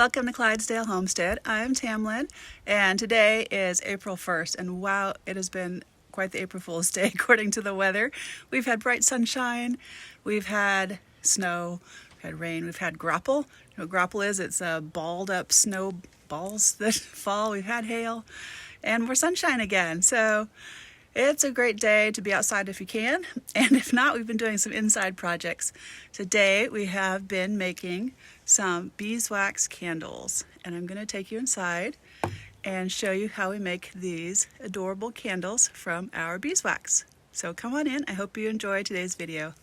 welcome to Clydesdale Homestead. I'm Tamlin, and today is April 1st, and wow, it has been quite the April Fool's Day according to the weather. We've had bright sunshine, we've had snow, we've had rain, we've had grapple. You know what grapple is? It's balled up snow balls that fall. We've had hail, and we're sunshine again. So it's a great day to be outside if you can, and if not, we've been doing some inside projects. Today we have been making some beeswax candles, and I'm going to take you inside and show you how we make these adorable candles from our beeswax. So come on in. I hope you enjoy today's video.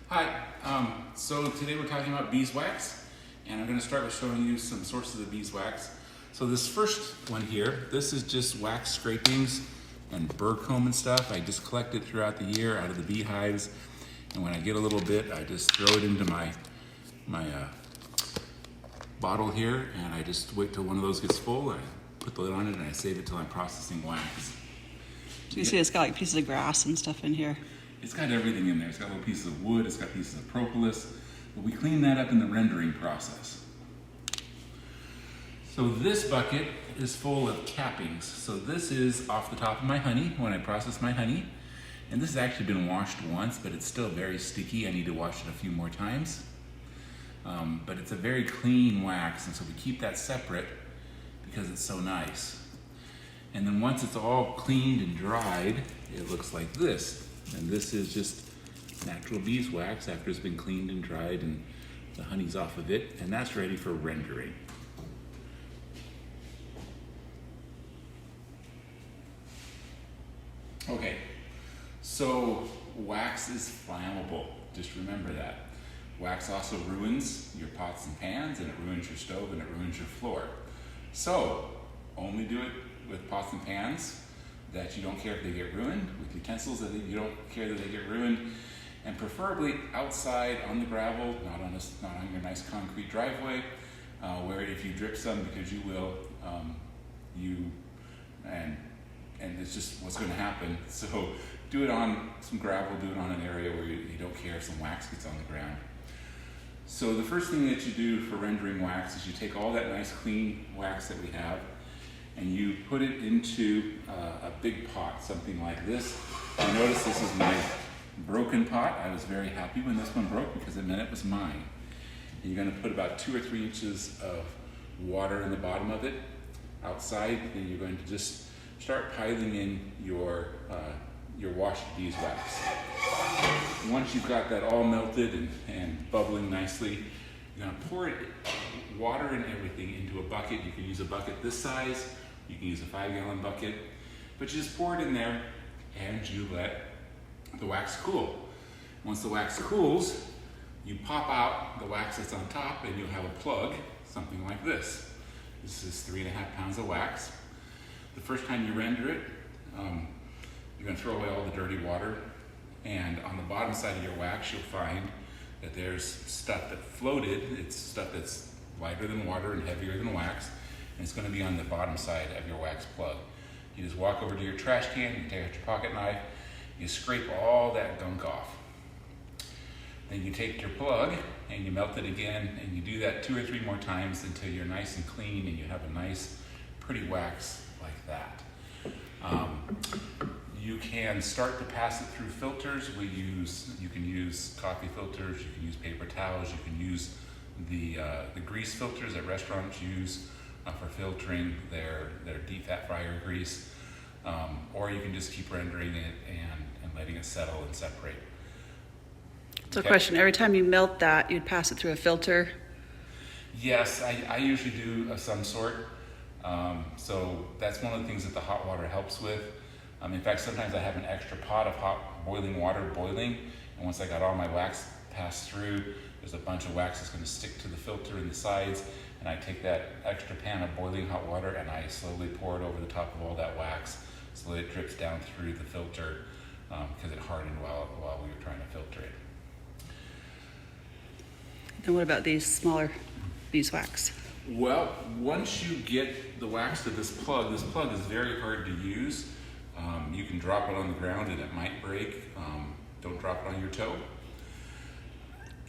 Hi, so today we're talking about beeswax, and I'm going to start with showing you some sources of beeswax. So this first one here, this is just wax scrapings and bird comb and stuff. I just collect it throughout the year out of the beehives, and when I get a little bit, I just throw it into my bottle here, and I just wait till one of those gets full, and I put the lid on it, and I save it till I'm processing wax. You see it's got like pieces of grass and stuff in here. It's got everything in there. It's got little pieces of wood, it's got pieces of propolis, but we clean that up in the rendering process. So this bucket is full of cappings. So this is off the top of my honey when I process my honey. And this has actually been washed once, but it's still very sticky. I need to wash it a few more times. But it's a very clean wax, and so we keep that separate because it's so nice. And then once it's all cleaned and dried, it looks like this. And this is just natural beeswax after it's been cleaned and dried and the honey's off of it, and that's ready for rendering. Okay, so wax is flammable, just remember that. Wax also ruins your pots and pans, and it ruins your stove, and it ruins your floor. So, only do it with pots and pans that you don't care if they get ruined, with utensils that you don't care that they get ruined, and preferably outside on the gravel, not on your nice concrete driveway, where if you drip some, because you will, and it's just what's going to happen. So do it on some gravel, do it on an area where you don't care if some wax gets on the ground. So the first thing that you do for rendering wax is you take all that nice clean wax that we have and you put it into a big pot, something like this. You notice this is my broken pot. I was very happy when this one broke because it meant it was mine. And you're going to put about 2 or 3 inches of water in the bottom of it outside, and you're going to just start piling in your washed beeswax. Once you've got that all melted and bubbling nicely, you're going to pour it, water and everything, into a bucket. You can use a bucket this size, you can use a 5-gallon bucket, but you just pour it in there and you let the wax cool. Once the wax cools, you pop out the wax that's on top and you'll have a plug, something like this. This is 3.5 pounds of wax. The first time you render it, you're going to throw away all the dirty water, and on the bottom side of your wax you'll find that there's stuff that floated. It's stuff that's lighter than water and heavier than wax, and it's going to be on the bottom side of your wax plug. You just walk over to your trash can, you take out your pocket knife, you scrape all that gunk off. Then you take your plug and you melt it again, and you do that 2 or 3 more times until you're nice and clean and you have a nice pretty wax like that. You can start to pass it through filters. You can use coffee filters, you can use paper towels, you can use the grease filters that restaurants use for filtering their deep fat fryer grease, or you can just keep rendering it and letting it settle and separate. So question, every time you melt that, you'd pass it through a filter? Yes, I usually do of some sort. So that's one of the things that the hot water helps with. In fact, sometimes I have an extra pot of hot boiling water boiling, and once I got all my wax passed through, there's a bunch of wax that's going to stick to the filter in the sides, and I take that extra pan of boiling hot water and I slowly pour it over the top of all that wax so that it drips down through the filter, because it hardened while we were trying to filter it. And what about these smaller beeswax? Well, once you get the wax to this plug is very hard to use. You can drop it on the ground and it might break. Don't drop it on your toe.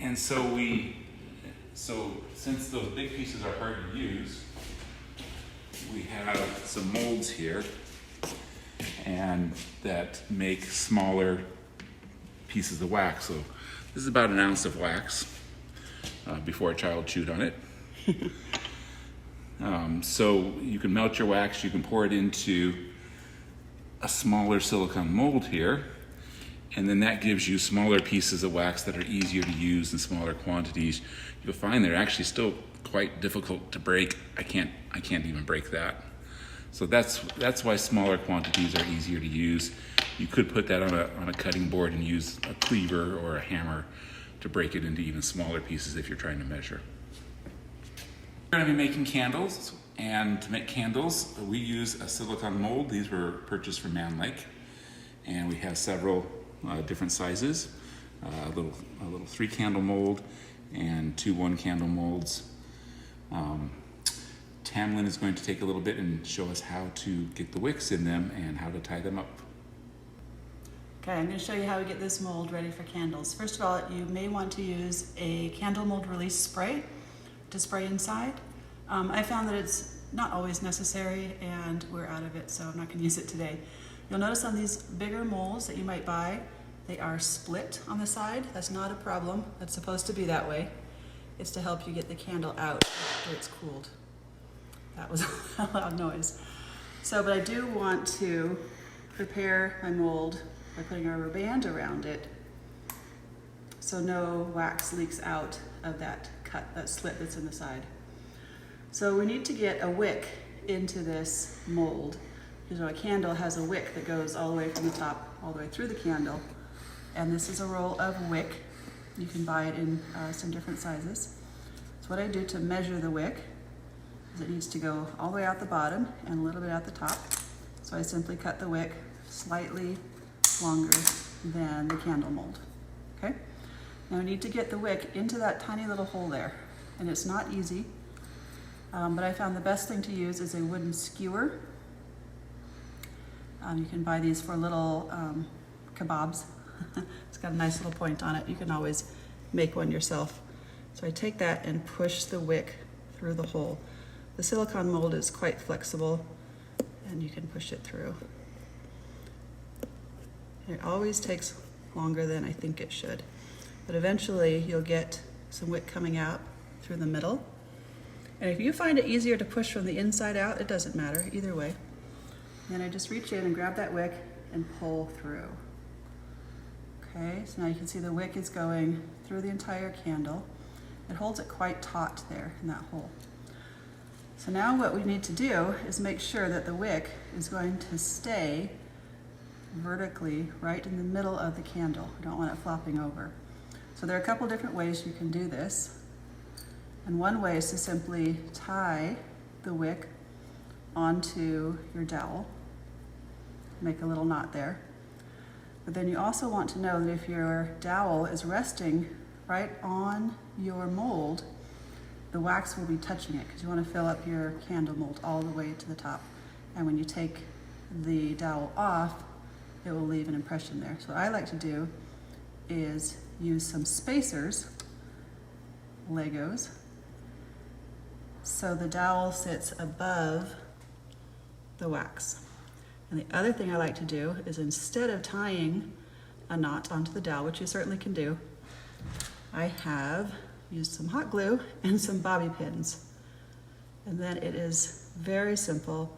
And so So since those big pieces are hard to use, we have some molds here and that make smaller pieces of wax. So this is about an ounce of wax before a child chewed on it. So you can melt your wax, you can pour it into a smaller silicone mold here, and then that gives you smaller pieces of wax that are easier to use in smaller quantities. You'll find they're actually still quite difficult to break. I can't even break that. So that's why smaller quantities are easier to use. You could put that on a cutting board and use a cleaver or a hammer to break it into even smaller pieces if you're trying to measure. We're going to be making candles, and to make candles we use a silicone mold. These were purchased from Man Lake, and we have several different sizes. A little 3-candle mold and 2 1-candle molds. Tamlin is going to take a little bit and show us how to get the wicks in them and how to tie them up. Okay, I'm going to show you how we get this mold ready for candles. First of all, you may want to use a candle mold release spray to spray inside. I found that it's not always necessary and we're out of it, so I'm not going to use it today. You'll notice on these bigger molds that you might buy, they are split on the side. That's not a problem. That's supposed to be that way. It's to help you get the candle out after it's cooled. That was a loud noise. But I do want to prepare my mold by putting a rubber band around it so no wax leaks out of that slit that's in the side. So we need to get a wick into this mold. You know, a candle has a wick that goes all the way from the top all the way through the candle, and this is a roll of wick. You can buy it in some different sizes. So what I do to measure the wick is it needs to go all the way out the bottom and a little bit out the top. So I simply cut the wick slightly longer than the candle mold. Okay? Now we need to get the wick into that tiny little hole there, and it's not easy, but I found the best thing to use is a wooden skewer. You can buy these for little kebabs. It's got a nice little point on it. You can always make one yourself. So I take that and push the wick through the hole. The silicone mold is quite flexible and you can push it through. It always takes longer than I think it should, but eventually you'll get some wick coming out through the middle. And if you find it easier to push from the inside out, it doesn't matter, either way. Then I just reach in and grab that wick and pull through. Okay, so now you can see the wick is going through the entire candle. It holds it quite taut there in that hole. So now what we need to do is make sure that the wick is going to stay vertically right in the middle of the candle. We don't want it flopping over. So there are a couple different ways you can do this. And one way is to simply tie the wick onto your dowel. Make a little knot there. But then you also want to know that if your dowel is resting right on your mold, the wax will be touching it because you want to fill up your candle mold all the way to the top. And when you take the dowel off, it will leave an impression there. So what I like to do is use some spacers, Legos, so the dowel sits above the wax. And the other thing I like to do is instead of tying a knot onto the dowel, which you certainly can do, I have used some hot glue and some bobby pins. And then it is very simple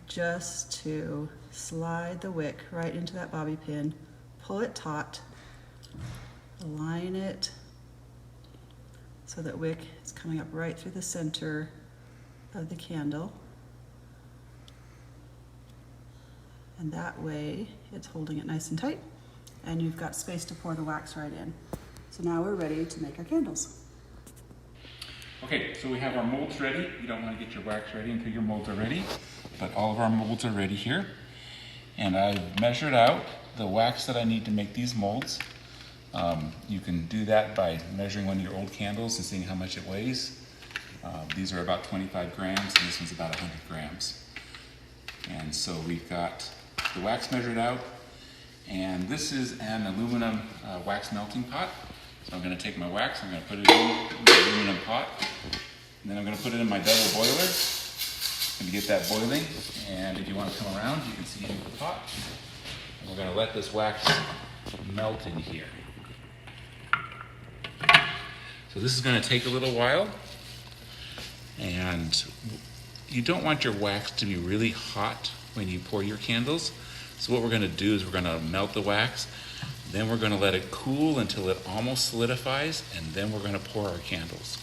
just to slide the wick right into that bobby pin, pull it taut, align it so that wick is coming up right through the center of the candle. And that way it's holding it nice and tight, and you've got space to pour the wax right in. So now we're ready to make our candles. Okay, so we have our molds ready. You don't want to get your wax ready until your molds are ready, but all of our molds are ready here. And I've measured out the wax that I need to make these molds. You can do that by measuring one of your old candles and seeing how much it weighs. These are about 25 grams, and this one's about 100 grams. And so we've got the wax measured out, and this is an aluminum wax melting pot. So I'm going to take my wax, I'm going to put it in the aluminum pot, and then I'm going to put it in my double boiler. I'm going to get that boiling, and if you want to come around, you can see into the pot. And we're going to let this wax melt in here. So this is going to take a little while, and you don't want your wax to be really hot when you pour your candles. So what we're going to do is we're going to melt the wax, then we're going to let it cool until it almost solidifies, and then we're going to pour our candles.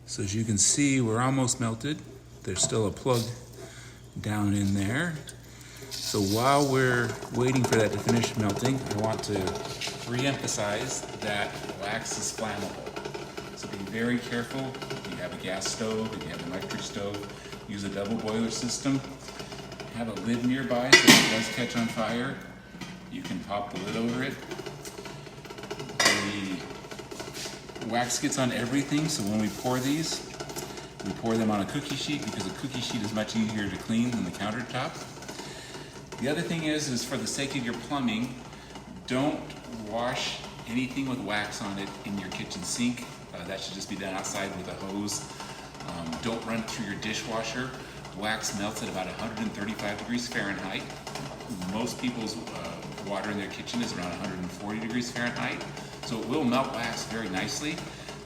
So as you can see, we're almost melted. There's still a plug down in there. So while we're waiting for that to finish melting, I want to re-emphasize that wax is flammable. So be very careful. If you have a gas stove, if you have an electric stove, use a double boiler system. Have a lid nearby so if it does catch on fire, you can pop the lid over it. The wax gets on everything, so when we pour these, we pour them on a cookie sheet because a cookie sheet is much easier to clean than the countertop. The other thing is for the sake of your plumbing, don't wash anything with wax on it in your kitchen sink. That should just be done outside with a hose. Don't run it through your dishwasher. Wax melts at about 135 degrees Fahrenheit. Most people's water in their kitchen is around 140 degrees Fahrenheit. So it will melt wax very nicely,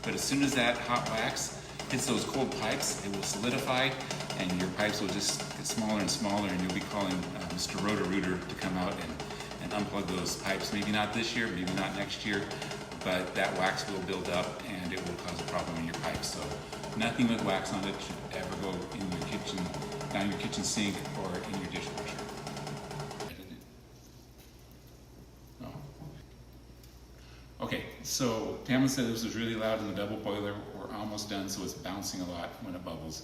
but as soon as that hot wax hits those cold pipes, it will solidify, and your pipes will just get smaller and smaller, and you'll be calling Mr. Roto-Rooter to come out and unplug those pipes. Maybe not this year, maybe not next year, but that wax will build up and it will cause a problem in your pipes. So nothing with wax on it should ever go in your kitchen, down your kitchen sink, or in your dishwasher. Okay, so Tamlin said this was really loud in the double boiler. We're almost done, so it's bouncing a lot when it bubbles.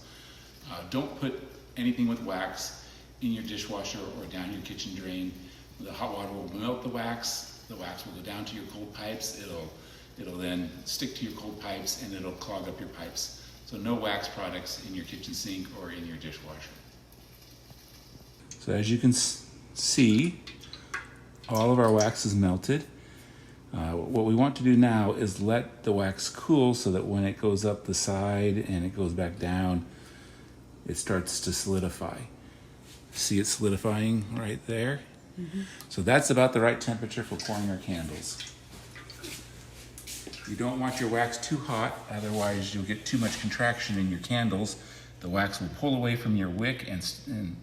Don't put anything with wax in your dishwasher or down your kitchen drain. The hot water will melt the wax will go down to your cold pipes, it'll then stick to your cold pipes, and it'll clog up your pipes. So no wax products in your kitchen sink or in your dishwasher. So as you can see, all of our wax is melted. What we want to do now is let the wax cool so that when it goes up the side and it goes back down, it starts to solidify. See it solidifying right there? Mm-hmm. So that's about the right temperature for pouring our candles. You don't want your wax too hot, otherwise you'll get too much contraction in your candles. The wax will pull away from your wick and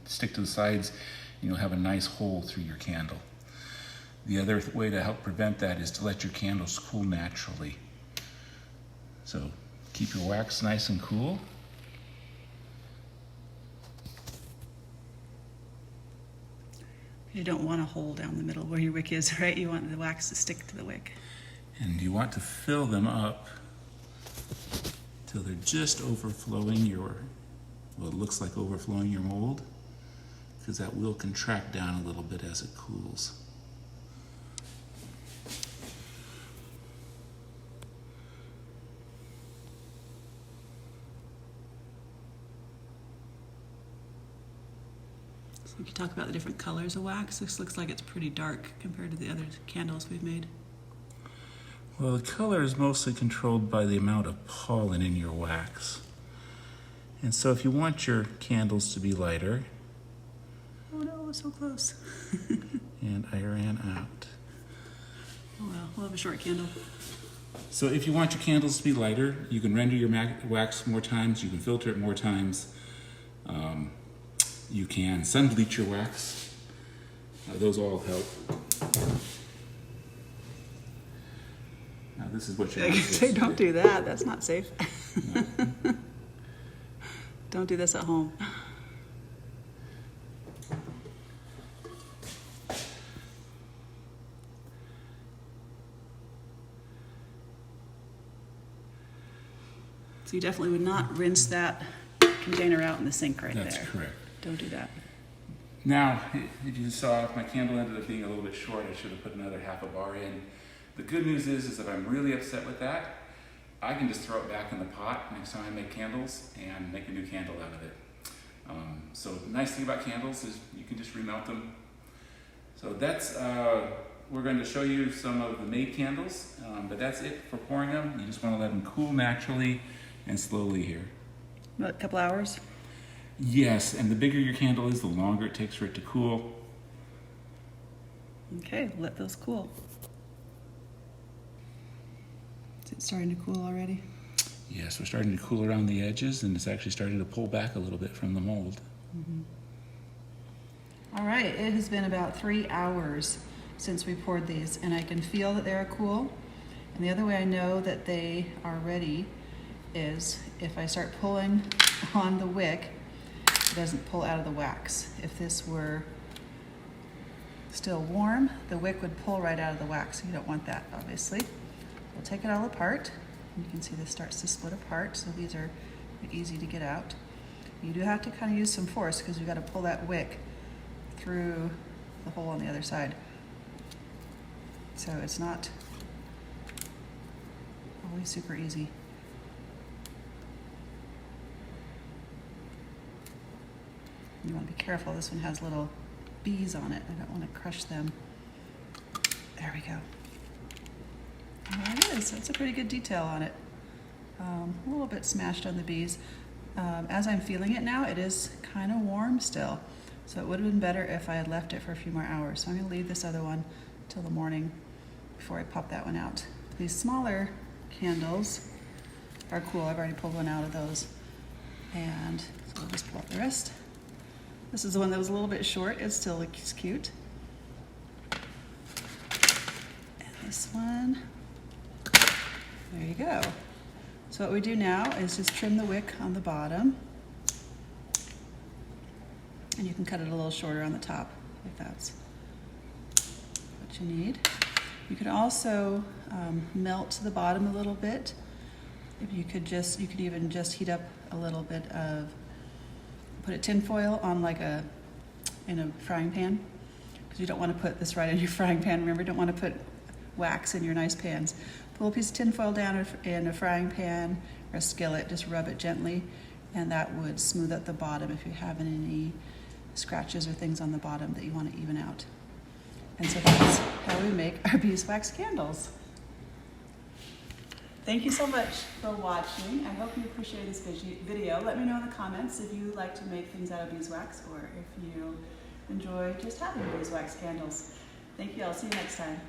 stick to the sides, and you'll have a nice hole through your candle. The other way to help prevent that is to let your candles cool naturally. So keep your wax nice and cool. You don't want a hole down the middle where your wick is, right? You want the wax to stick to the wick. And you want to fill them up till they're just overflowing it looks like overflowing your mold, because that will contract down a little bit as it cools. We can talk about the different colors of wax. This looks like it's pretty dark compared to the other candles we've made. Well, the color is mostly controlled by the amount of pollen in your wax. And so if you want your candles to be lighter... Oh no, it was so close. And I ran out. Oh well, we'll have a short candle. So if you want your candles to be lighter, you can render your wax more times, you can filter it more times. You can sun bleach your wax. Those all help. Now this is what you're going to say. Don't do that. That's not safe. No. Don't do this at home. So you definitely would not rinse that container out in the sink right there. That's correct. Don't do that. Now, if you saw, if my candle ended up being a little bit short, I should have put another half a bar in. The good news is if I'm really upset with that, I can just throw it back in the pot next time I make candles and make a new candle out of it. So the nice thing about candles is you can just remelt them. So that's, we're going to show you some of the made candles, but that's it for pouring them. You just want to let them cool naturally and slowly here. About a couple hours? Yes, and the bigger your candle is, the longer it takes for it to cool. Okay, let those cool. Is it starting to cool already? Yes, we're starting to cool around the edges, and it's actually starting to pull back a little bit from the mold. Mm-hmm. All right, it has been about 3 hours since we poured these, and I can feel that they're cool. And the other way I know that they are ready is if I start pulling on the wick, it doesn't pull out of the wax. If this were still warm, the wick would pull right out of the wax. You don't want that, obviously. We'll take it all apart. You can see this starts to split apart, so these are easy to get out. You do have to kind of use some force because you've got to pull that wick through the hole on the other side. So it's not always super easy. You want to be careful. This one has little bees on it. I don't want to crush them. There we go. And there it is. That's a pretty good detail on it. A little bit smashed on the bees. As I'm feeling it now, it is kind of warm still. So it would have been better if I had left it for a few more hours. So I'm going to leave this other one till the morning before I pop that one out. These smaller candles are cool. I've already pulled one out of those. And so we'll just pull out the rest. This is the one that was a little bit short. It still looks cute. And this one. There you go. So what we do now is just trim the wick on the bottom. And you can cut it a little shorter on the top if that's what you need. You could also melt the bottom a little bit. If you could even just heat up a little bit of, put a tin foil on in a frying pan, because you don't want to put this right in your frying pan. Remember, you don't want to put wax in your nice pans. Pull a piece of tin foil down in a frying pan or a skillet, just rub it gently, and that would smooth out the bottom if you have any scratches or things on the bottom that you want to even out. And so that's how we make our beeswax candles. Thank you so much for watching. I hope you appreciate this video. Let me know in the comments if you like to make things out of beeswax or if you enjoy just having beeswax candles. Thank you. I'll see you next time.